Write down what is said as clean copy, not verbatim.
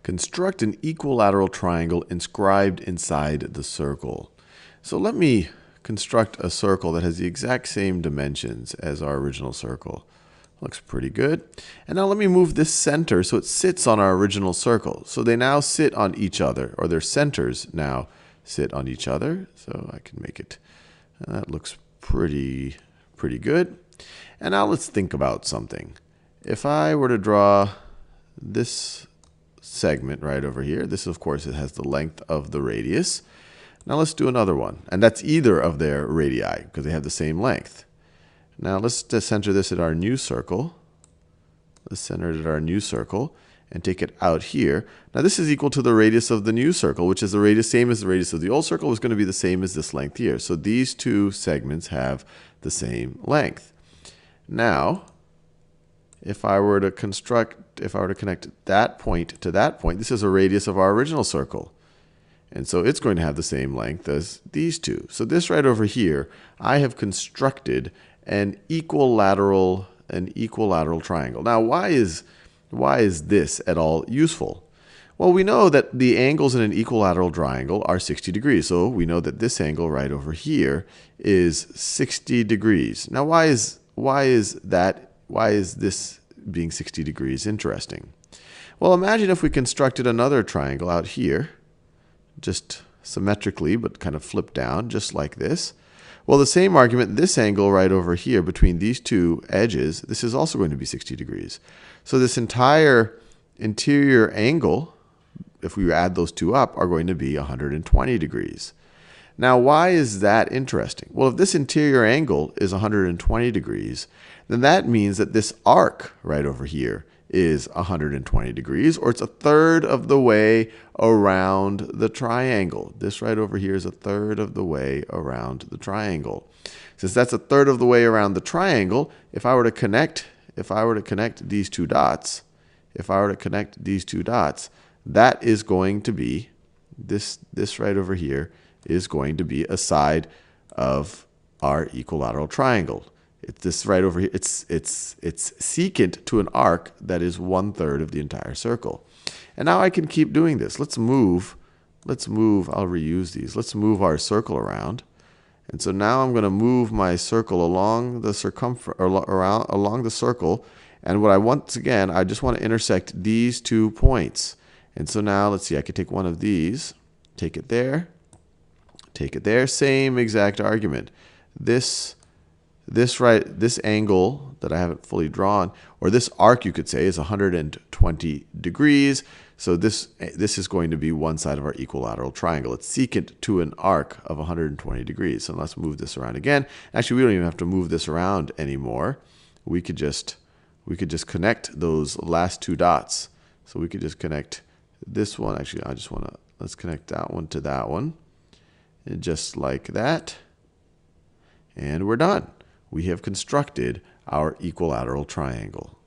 Construct an equilateral triangle inscribed inside the circle. So let me construct a circle that has the exact same dimensions as our original circle. Looks pretty good. And now let me move this center so it sits on our original circle. So they now sit on each other, or their centers now sit on each other. So I can make it, that looks pretty good. And now let's think about something. If I were to draw this segment right over here, this of course it has the length of the radius. Now let's do another one, and that's either of their radii because they have the same length. Now let's center this at our new circle. Let's center it at our new circle and take it out here. Now this is equal to the radius of the new circle, which is the radius same as the radius of the old circle, is going to be the same as this length here. So these two segments have the same length. Now, if I were to connect that point to that point, this is a radius of our original circle. And so it's going to have the same length as these two. So this right over here, I have constructed an equilateral triangle. Now, why is this at all useful? Well, we know that the angles in an equilateral triangle are 60 degrees. So we know that this angle right over here is 60 degrees. Now, why is this being 60 degrees interesting? Well, imagine if we constructed another triangle out here, just symmetrically, but kind of flipped down, just like this. Well, the same argument, this angle right over here between these two edges, this is also going to be 60 degrees. So this entire interior angle, if we add those two up, are going to be 120 degrees. Now, why is that interesting? Well, if this interior angle is 120 degrees, then that means that this arc right over here is 120 degrees, or it's a third of the way around the triangle. This right over here is a third of the way around the triangle. Since that's a third of the way around the triangle, if I were to connect these two dots, that is going to be this right over here is going to be a side of our equilateral triangle. It's this right over here. It's secant to an arc that is 1/3 of the entire circle. And now I can keep doing this. Let's move. I'll reuse these. Let's move our circle around. And so now I'm going to move my circle along the circumference, or along the circle. And what I want, again, I just want to intersect these 2 points. And so now let's see. I could take one of these, take it there, take it there. Same exact argument. This angle that I haven't fully drawn, or this arc you could say, is 120 degrees. So this is going to be one side of our equilateral triangle. It's secant to an arc of 120 degrees. So let's move this around again. Actually, we don't even have to move this around anymore. We could just connect those last 2 dots. So we could just connect this one. Actually, let's connect that one to that one. And just like that. And we're done. We have constructed our equilateral triangle.